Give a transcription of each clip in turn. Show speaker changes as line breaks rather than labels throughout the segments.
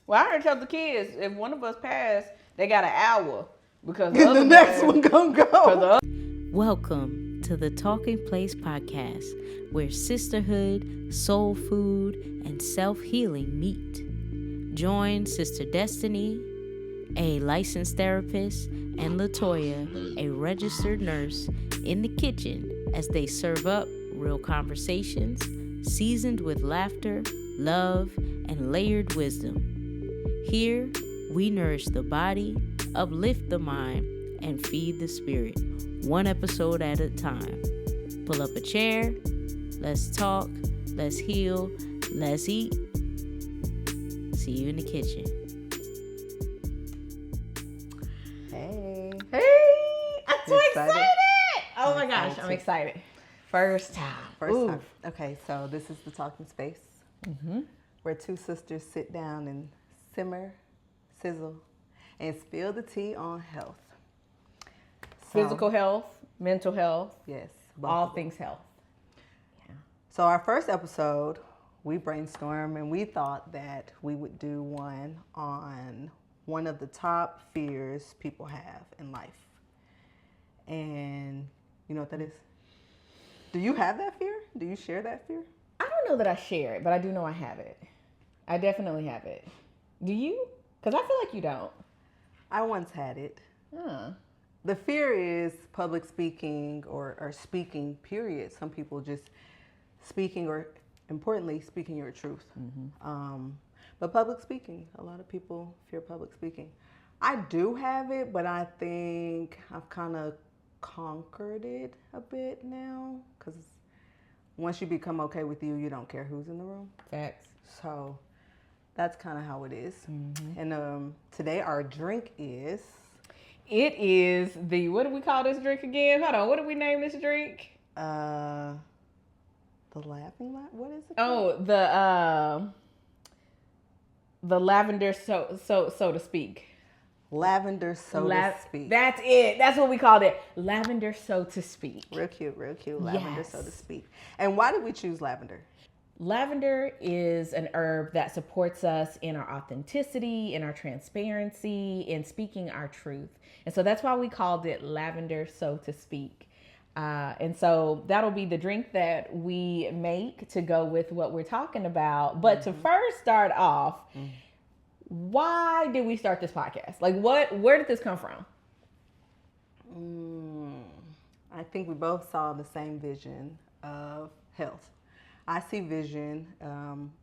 Well, I heard tell the kids if one of us pass, they got an hour because
the next one gonna go.
Welcome to the Talking Place podcast, where sisterhood, soul food, and self-healing meet. Join Sister Destiny, a licensed therapist, and LaToya, a registered nurse, in the kitchen as they serve up real conversations, seasoned with laughter, love, and layered wisdom. Here, we nourish the body, uplift the mind, and feed the spirit, one episode at a time. Pull up a chair, let's talk, let's heal, let's eat. See you in the kitchen.
Hey.
Hey, I'm so
Excited?
excited. Oh my gosh,
excited
I'm
too.
excited. First time.
First time. Okay, so this is the talking space where two sisters sit down and simmer, sizzle, and spill the tea on health. So,
Physical health, mental health,
yes, both
all
of them.
things health.
So our first episode, we brainstormed and we thought that we would do one on one of the top fears people have in life. And you know what that is? Do you have that fear? Do you share that fear?
I don't know that I share it, but I do know I have it. I definitely have it. Do you? Because I feel like you don't.
I once had it.
Huh.
The fear is public speaking or speaking, period. Some people just speaking or, importantly, speaking your truth. But public speaking, a lot of people fear public speaking. I do have it, but I think I've kind of conquered it a bit now. Because once you become okay with you, you don't care who's in the room.
Facts.
So that's kind of how it is. And today our drink is...
It is the, what do we call this drink again? Hold on, what do we name this drink?
The laughing light? What is it?
Oh, the lavender so to speak.
Lavender, so to speak.
That's it. That's what we called it. Lavender, so to speak.
Real cute. Lavender,
Yes.
so to speak. And why did we choose lavender?
Lavender is an herb that supports us in our authenticity, in our transparency, in speaking our truth. And so that's why we called it lavender, so to speak. And so that'll be the drink that we make to go with what we're talking about. But to first start off, why did we start this podcast? Like, where did this come from?
I think we both saw the same vision of health. I see vision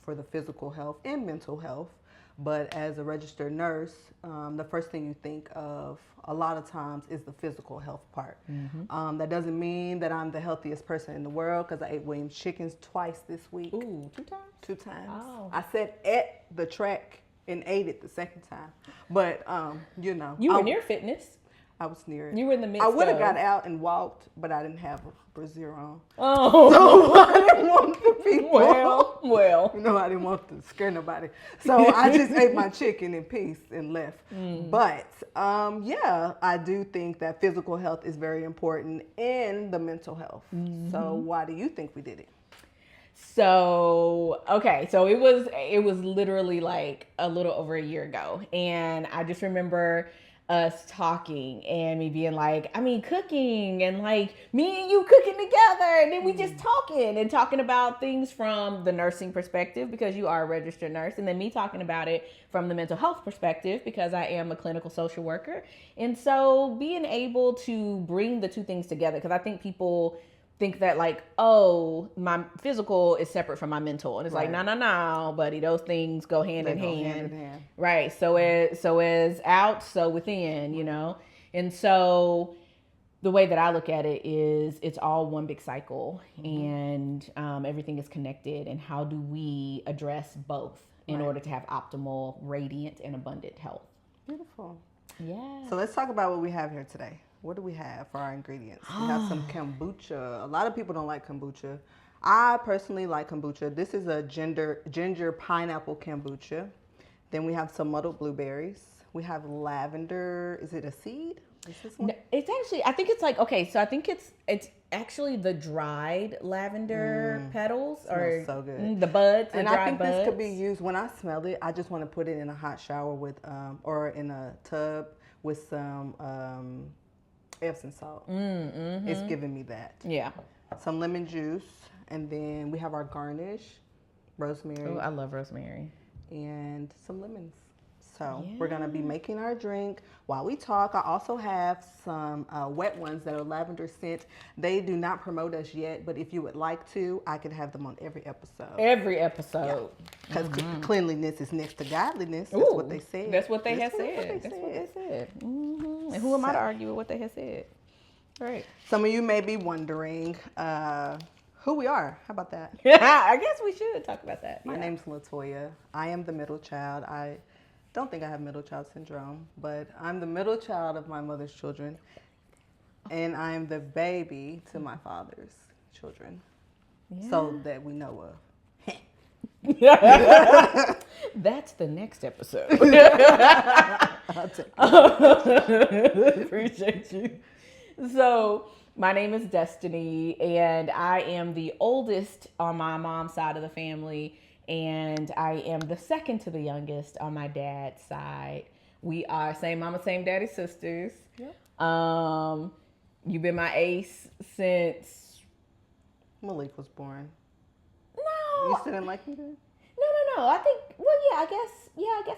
for the physical health and mental health, but as a registered nurse, the first thing you think of a lot of times is the physical health part. That doesn't mean that I'm the healthiest person in the world because I ate Williams chickens twice this week.
Ooh, 2 times?
2 times.
Oh.
I sat at the track and ate it the second time. But, you know.
You were near fitness.
I was near it.
You were in the midst
I would have
of-
got out and walked, but I didn't have a brassiere on.
Oh.
So I didn't want the people.
Well.
You know, I didn't want to scare nobody. So I just ate my chicken in peace and left. But, yeah, I do think that physical health is very important in the mental health. So why do you think we did it?
So, okay, so it was literally like a little over a year ago. And I just remember us talking and me being like, cooking and like me and you cooking together. And then we just talking about things from the nursing perspective because you are a registered nurse. And then me talking about it from the mental health perspective because I am a clinical social worker. And so being able to bring the two things together, because I think people think that like, oh, my physical is separate from my mental. And it's like, no, buddy, those things go hand in hand. Right. So as out, so within, you know? And so the way that I look at it is it's all one big cycle and everything is connected. And how do we address both in order to have optimal, radiant, and abundant health?
Beautiful.
Yeah.
So let's talk about what we have here today. What do we have for our ingredients? We have some kombucha. A lot of people don't like kombucha. I personally like kombucha. This is a ginger pineapple kombucha. Then we have some muddled blueberries. We have lavender. Is it a seed? Is this one?
No, it's actually, I think it's like, okay, so I think it's actually the dried lavender petals or
Smells so good.
the buds, the
And
dried
I think
buds.
this could be used, when I smell it, I just want to put it in a hot shower with, or in a tub with some Epsom salt. It's giving me that.
Yeah.
Some lemon juice, and then we have our garnish, rosemary,
Oh, I love rosemary.
and some lemons. So we're gonna be making our drink while we talk. I also have some wet ones that are lavender scent. They do not promote us yet, but if you would like to, I could have them on every episode.
Every episode.
Because cleanliness is next to godliness. That's
Ooh,
what they said.
That's what they have
That's what
said.
they
That's what they
said.
said. And who am I to argue with what they have said? Right.
Some of you may be wondering who we are. How about that?
I guess we should talk about that.
My name's LaToya. I am the middle child. I don't think I have middle child syndrome, but I'm the middle child of my mother's children, and I'm the baby to my father's children. So that we know of.
That's the next episode. Appreciate you. So, my name is Destiny, and I am the oldest on my mom's side of the family, and I am the second to the youngest on my dad's side. We are same mama, same daddy sisters.
Yep.
You've been my ace since.
Malik was born.
No.
You still didn't like me then?
No. I think, well, I guess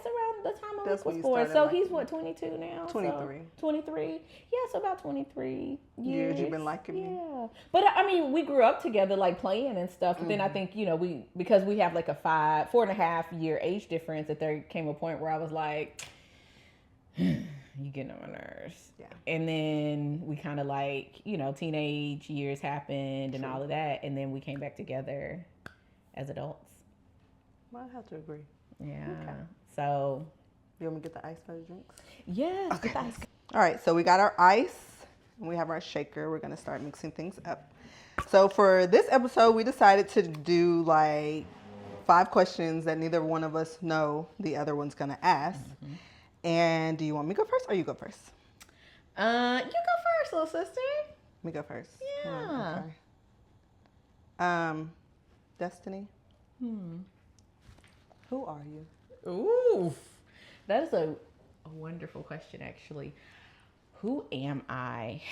around the time
That's
Malik
when
was
you
born.
started
So
liking
he's
me.
what, 22 now?
23.
So 23. Yeah, so about 23 years.
You've been liking me?
Yeah. But I mean, we grew up together, like playing and stuff. But then I think, because we have like a 4.5 year age difference, that there came a point where I was like, you getting on my nerves.
Yeah.
And then we kind of like, teenage years happened and all of that. And then we came back together as adults.
Well, I have to agree.
Yeah.
Okay.
So.
You want me to get the ice for the drinks?
Yes.
Okay.
Get the ice.
All right, so we got our ice and we have our shaker. We're gonna start mixing things up. So for this episode, we decided to do like 5 questions that neither one of us know the other one's gonna ask. And do you want me to go first or you go first?
You go first, little sister.
Me go first.
Yeah.
Okay. Destiny. Who are you?
Ooh, that is a wonderful question, actually. Who am I?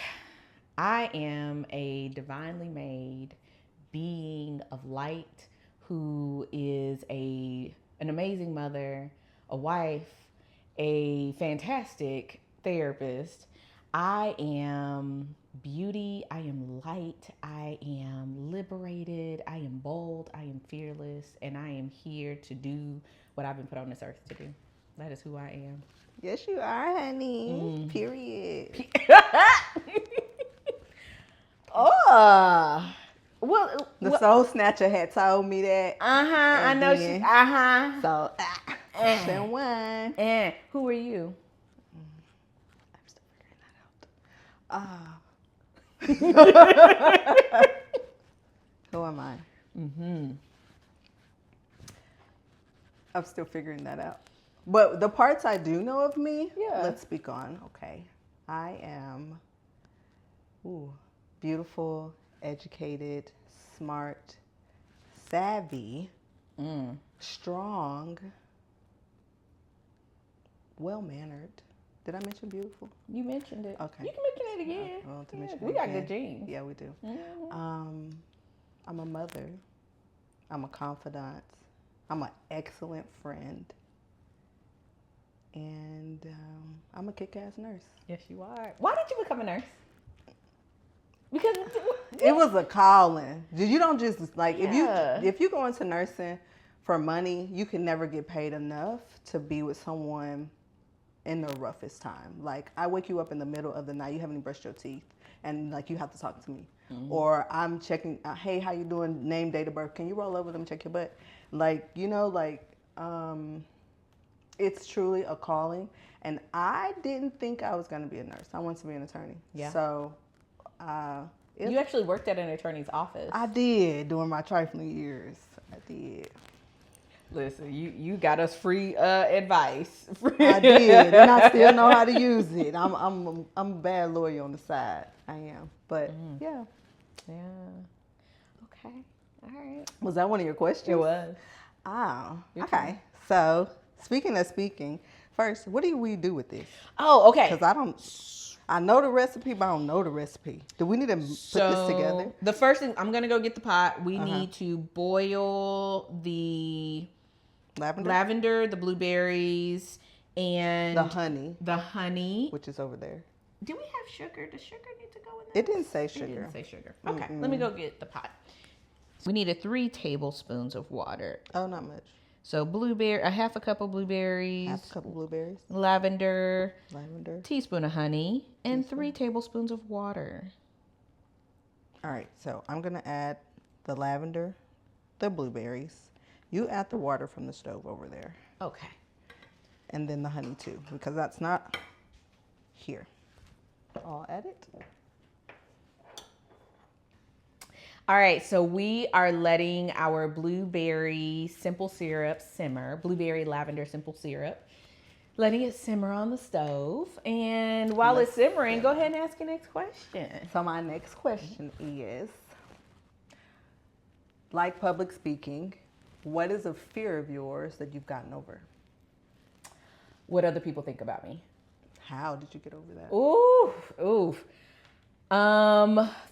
I am a divinely made being of light who is an amazing mother, a wife, a fantastic therapist. I am beauty. I am light. I am liberated. I am bold. I am fearless. And I am here to do what I've been put on this earth to do. That is who I am.
Yes, you are, honey. Period.
Well,
The Soul Snatcher had told me that.
I know she.
So, S.1.
Who are you?
I'm still figuring that out. Who am I? I'm still figuring that out. But the parts I do know of me, let's speak on. Okay. I am beautiful, educated, smart, savvy, strong, well-mannered. Did I mention beautiful?
You mentioned it.
Okay.
You can mention it again.
I want to mention
We
it
got
again.
good genes.
Yeah, we do. I'm a mother. I'm a confidant. I'm an excellent friend. And I'm a kick-ass nurse.
Yes, you are. Why did you become a nurse? Because
It was a calling. You don't just like
Yeah.
if you go into nursing for money, you can never get paid enough to be with someone in the roughest time. Like I wake you up in the middle of the night, you haven't even brushed your teeth, and like you have to talk to me. Or I'm checking, hey, how you doing? Name, date of birth. Can you roll over them and check your butt? Like it's truly a calling. And I didn't think I was going to be a nurse. I wanted to be an attorney.
Yeah.
So
you actually worked at an attorney's office.
I did during my trifling years. I did.
Listen, you got us free advice.
I did, and I still know how to use it. I'm a bad lawyer on the side. I am, but yeah.
Yeah. Okay. All right.
Was that one of your questions?
It was.
Oh,
Your
okay.
turn.
So speaking of speaking, first, what do we do with this?
Oh, okay.
Because I know the recipe, but I don't know the recipe. Do we need to put this together?
The first thing, I'm gonna go get the pot. We need to boil the lavender, the blueberries, and
the honey,
which
which is over there.
do we have sugar? Does sugar need to go in there?
It didn't say
It
sugar.
didn't say sugar. Okay, let me go get the pot. We needed 3 tablespoons of water.
Oh, not much.
So a half a cup of blueberries,
Half a cup of blueberries,
lavender,
teaspoon
of honey, and 3 tablespoons of water.
All right, so I'm gonna add the lavender, the blueberries. You add the water from the stove over there,
Okay.
and then the honey too, because that's not here. I'll add it.
All right, so we are letting our blueberry simple syrup simmer, blueberry lavender simple syrup, letting it simmer on the stove. And while it's simmering, go ahead and ask your next question.
So my next question is, like public speaking, what is a fear of yours that you've gotten over?
What other people think about me?
How did you get over that?
Ooh.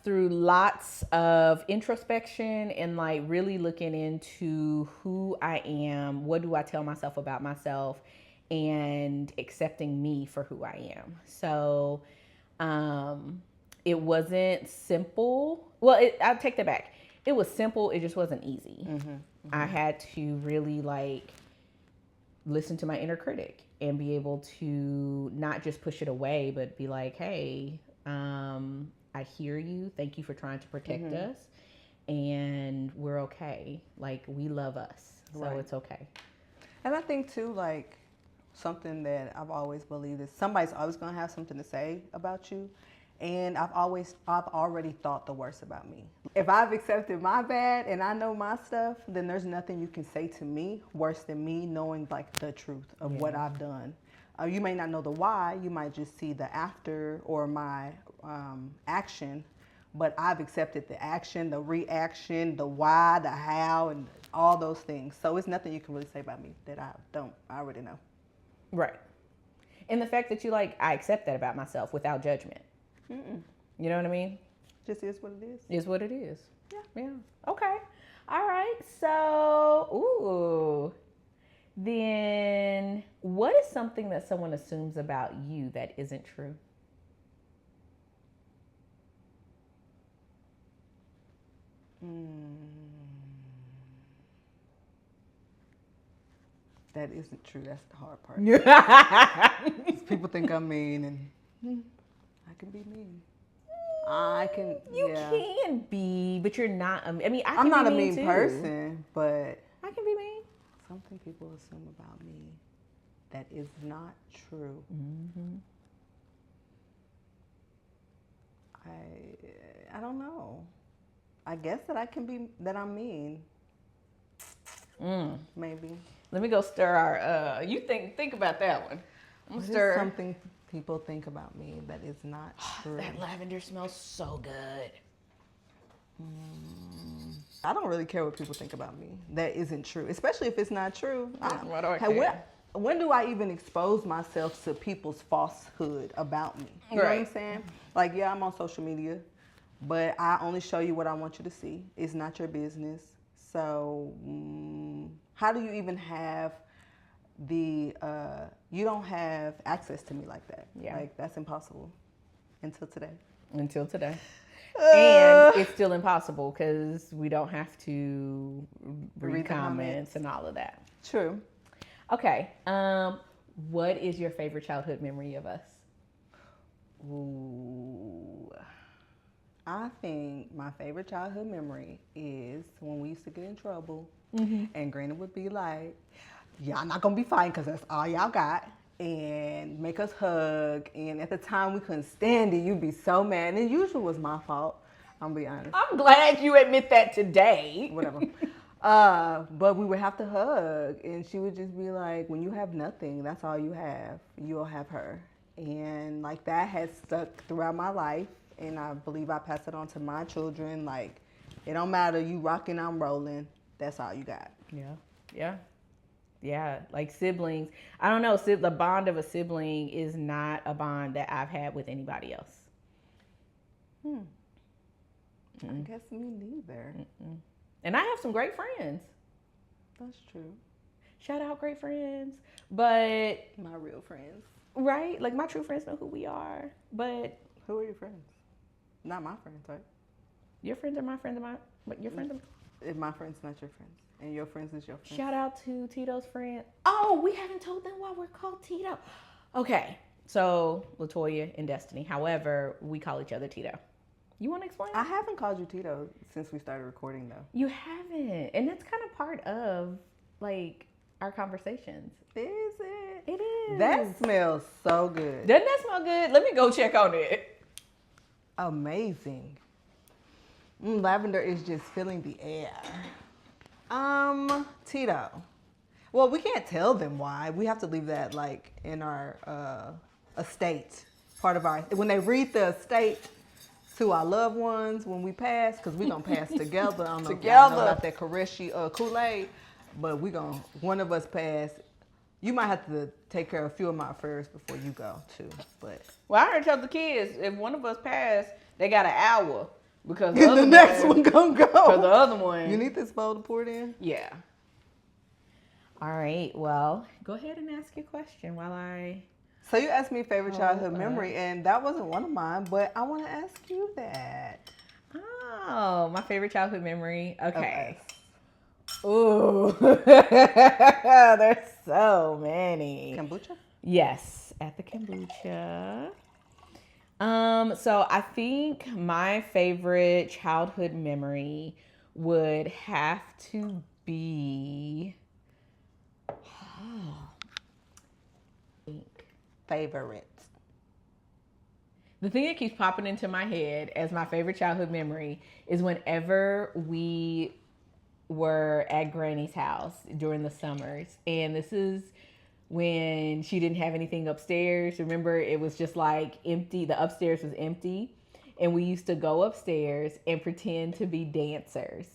Through lots of introspection and like really looking into who I am, what do I tell myself about myself, and accepting me for who I am. So, it wasn't simple. Well, I'll take that back. It was simple. It just wasn't easy. I had to really like listen to my inner critic and be able to not just push it away, but be like, hey, I hear you. Thank you for trying to protect us. And we're okay. Like, we love us. So it's okay.
And I think too, like, something that I've always believed is somebody's always going to have something to say about you. And I've already thought the worst about me. If I've accepted my bad and I know my stuff, then there's nothing you can say to me worse than me knowing like the truth of what I've done. You may not know the why, you might just see the after or my action, but I've accepted the action, the reaction, the why, the how, and all those things. So it's nothing you can really say about me that I already know.
Right. And the fact that I accept that about myself without judgment. You know what I mean?
Just is what it is.
Is what it is. Yeah. Okay. All right. So, then what is something that someone assumes about you that isn't true?
That isn't true. That's the hard part. People think I'm mean, and I can be mean.
You can be, but you're not. I mean,
I'm not a mean
too.
person, but
I can be mean.
Something people assume about me that is not true. I don't know. I guess that I'm mean. Maybe.
Let me go stir our. You think about that one. I'm gonna stir
something people think about me that is not true.
That lavender smells so good.
I don't really care what people think about me that isn't true, especially if it's not true.
Why do I care?
When do I even expose myself to people's falsehood about me? You know what I'm saying? Like, yeah, I'm on social media, but I only show you what I want you to see. It's not your business. So how do you even have you don't have access to me like that.
Yeah.
Like, that's impossible until today.
And it's still impossible because we don't have to read comments and all of that.
True.
Okay. What is your favorite childhood memory of us?
Ooh. I think my favorite childhood memory is when we used to get in trouble and Granny would be like, y'all not gonna be fighting because that's all y'all got, and make us hug. And at the time we couldn't stand it. You'd be so mad. And it usually was my fault. I'm gonna be honest.
I'm glad you admit that today.
Whatever. But we would have to hug, and she would just be like, when you have nothing, that's all you have, you'll have her. And like that has stuck throughout my life, and I believe I pass it on to my children. Like, it don't matter, you rocking, I'm rolling, that's all you got.
Yeah, like siblings. I don't know, the bond of a sibling is not a bond that I've had with anybody else.
I guess me neither.
And I have some great friends.
That's true.
Shout out great friends. But
My real friends.
right, like my true friends know who we are. But
Who are your friends? Not my friends, right?
your friends are my friends, but your friends are
If my friends not your friends, and your friends is your friends.
Shout out to Tito's friend. Oh, we haven't told them why we're called Tito. Okay, so LaToya and Destiny. However, we call each other Tito. You want to explain?
I haven't called you Tito since we started recording, though.
You haven't, and that's kind of part of like our conversations.
Is it?
It is.
That smells so good.
Doesn't that smell good? Let me go check on it.
Amazing. Lavender is just filling the air. Tito. Well, we can't tell them why. We have to leave that like in our estate. Part of our, when they read the estate to our loved ones when we pass, because we're going to pass together. I don't know if y'all know about that Koreshi Kool-Aid, but one of us pass. You might have to take care of a few of my affairs before you go, too. But
Well, I heard tell the kids if one of us pass, they got an hour because
the next one gonna go.
Because the other one.
You need this bowl to pour it in?
Yeah. All right. Well, go ahead and ask your question while I.
So you asked me favorite childhood memory, and that wasn't one of mine, but I want to ask you that.
Oh, my favorite childhood memory. Okay.
Okay.
Ooh, there's so many.
Kombucha?
Yes, at the kombucha. So I think my favorite childhood memory would have to be.
Favorite.
The thing that keeps popping into my head as my favorite childhood memory is whenever we were at Granny's house during the summers. And this is when she didn't have anything upstairs. Remember, it was just like empty. The upstairs was empty. And we used to go upstairs and pretend to be dancers.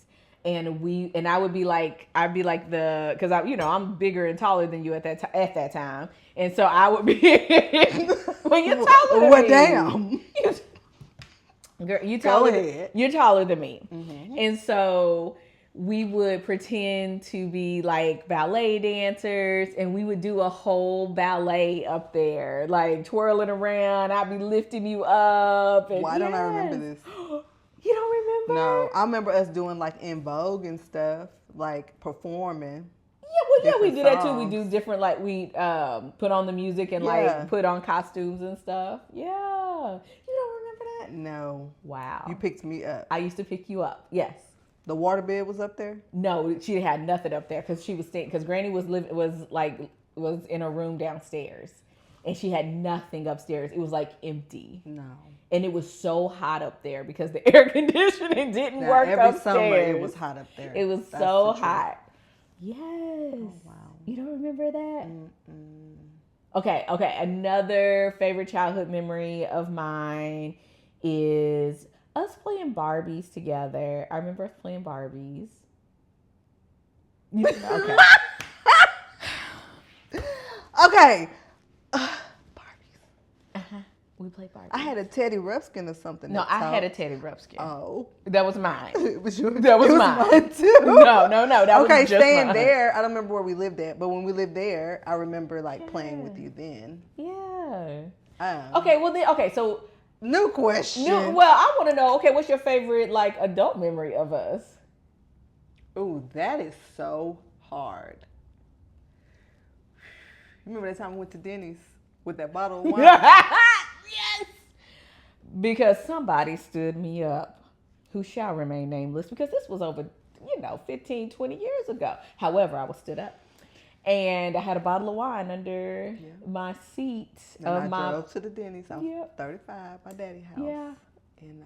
And I would be like, because I'm bigger and taller than you at that time. And so I would be, when you're taller than
well,
me.
damn.
Girl,
Go ahead.
You're taller than me.
Mm-hmm.
And so we would pretend to be like ballet dancers, and we would do a whole ballet up there, like twirling around. I'd be lifting you up. And
Why don't I remember this?
You don't remember?
No, I remember us doing like In Vogue and stuff, like performing.
Yeah, we do that too.
songs.
We do different, like we put on the music and
Yeah.
like put on costumes and stuff. Yeah. You don't remember that?
No.
Wow.
You picked me up.
I used to pick you up. Yes.
The waterbed was up there?
No, she had nothing up there because she was staying. Because Granny was in a room downstairs, and she had nothing upstairs. It was like empty.
No.
And it was so hot up there because the air conditioning didn't work
every
upstairs.
summer it was hot up there.
It was
That's
so
the truth.
hot. Yes.
Oh, wow.
You don't remember that?
Mm-mm.
Okay. Another favorite childhood memory of mine is us playing Barbies together. I remember us playing Barbies. Okay.
Okay.
We played Barbies.
I had a Teddy Ruxpin or something.
No,
that
I had a
talked.
Teddy Ruxpin.
Oh.
That was mine.
It was yours.
That was
It
mine.
too.
No. That
Okay,
was just
staying
mine.
there. I don't remember where we lived at, but when we lived there, I remember like playing with you then.
Yeah. Okay, so
New question.
I want to know, okay, what's your favorite like adult memory of us?
Ooh, that is so hard. Remember that time we went to Denny's with that bottle of wine?
Yes. Because somebody stood me up, who shall remain nameless, because this was over, 15, 20 years ago. However, I was stood up. And I had a bottle of wine under my seat
And I drove to the Denny's on 35, my daddy's house.
Yeah.
And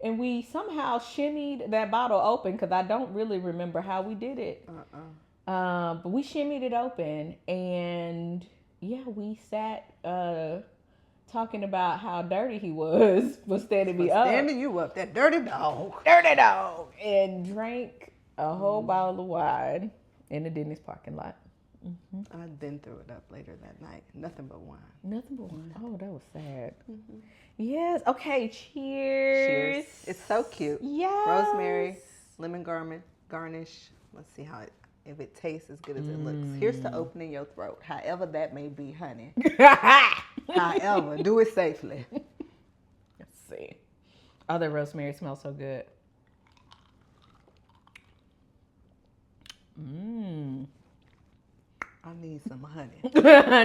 and we somehow shimmied that bottle open because I don't really remember how we did it. But we shimmied it open, and yeah, we sat talking about how dirty he was for standing me up.
Standing you up, that dirty dog.
Dirty dog. And drank a whole bottle of wine in the Denny's parking lot.
I then threw it up later that night. Nothing but wine.
Nothing but wine. Oh, that was sad. Yes. Okay. Cheers.
It's so cute.
Yes.
Rosemary, lemon garnish. Let's see if it tastes as good as it looks. Here's to opening your throat, however that may be, honey. However, do it safely.
Let's see. Oh, the rosemary smells so good.
I need some honey.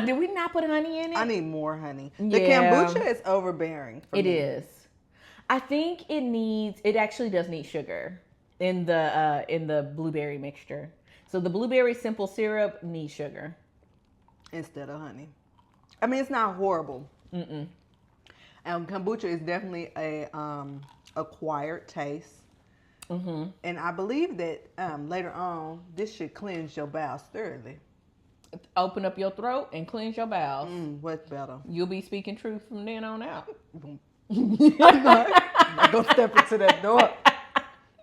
Did we not put honey in it?
I need more honey. The
Yeah.
kombucha is overbearing for me.
It is. I think it actually does need sugar in the blueberry mixture. So the blueberry simple syrup needs sugar.
Instead of honey. I mean, it's not horrible. Kombucha is definitely a acquired taste. And I believe that later on, this should cleanse your bowels thoroughly.
Open up your throat and cleanse your bowels.
What's better?
You'll be speaking truth from then on out.
I'm not gonna step into that door.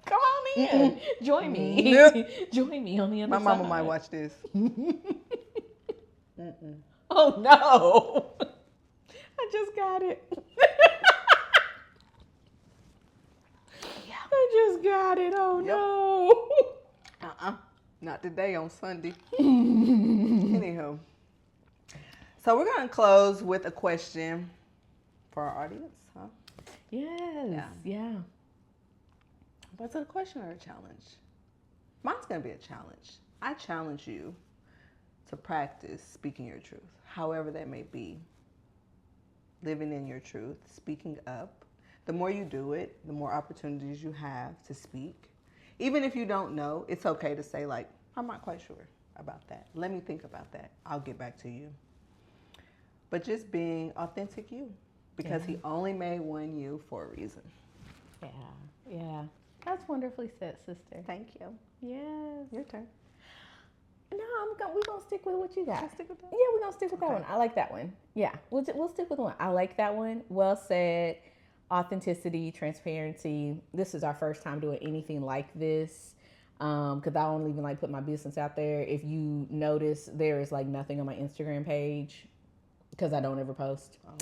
Come on in. Join me.
Nope.
Join me on the other
My
side.
mama might watch this.
Oh no. I just got it. I just got it. Oh no.
Not today on Sunday. Anywho. So we're gonna close with a question for our audience, huh?
Yes. Yeah.
But is it a question or a challenge? Mine's gonna be a challenge. I challenge you to practice speaking your truth, however that may be. Living in your truth, speaking up. The more you do it, the more opportunities you have to speak. Even if you don't know, it's okay to say, like, I'm not quite sure about that. Let me think about that. I'll get back to you. But just being authentic you, because he only made one you for a reason.
Yeah. Yeah. That's wonderfully said, sister.
Thank you.
Yes.
Your turn.
No, we're gonna stick with what you got.
Stick with that?
Yeah, we're gonna stick with that one. I like that one. Yeah, we'll stick with one. I like that one. Well said. Authenticity, transparency. This is our first time doing anything like this, because I don't even like put my business out there. If you notice, there is like nothing on my Instagram page because I don't ever post. Oh.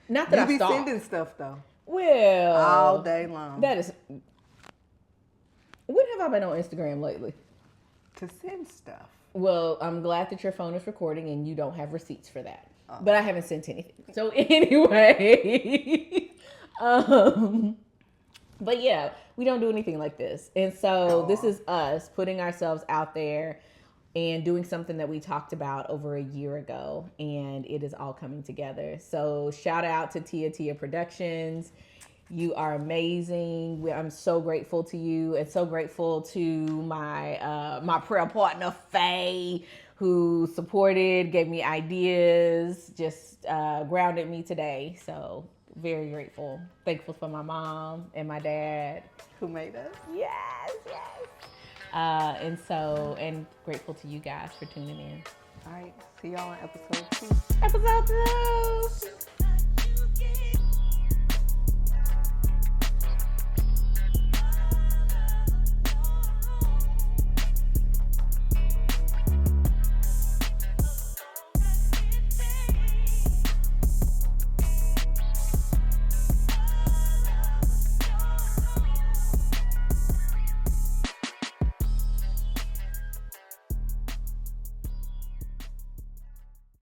Not that
you
I
be
stalk.
sending stuff though.
Well,
all day long.
That is. When have I been on Instagram lately?
To send stuff.
Well, I'm glad that your phone is recording and you don't have receipts for that. Oh. But I haven't sent anything. So anyway, but yeah, we don't do anything like this. And so this is us putting ourselves out there and doing something that we talked about over a year ago. And it is all coming together. So shout out to Tia Productions. You are amazing. I'm so grateful to you and so grateful to my my prayer partner, Faye, who supported, gave me ideas, just grounded me today. So very grateful. Thankful for my mom and my dad.
Who made us?
Yes. And grateful to you guys for tuning in.
All right. See y'all on episode 2.
Episode 2.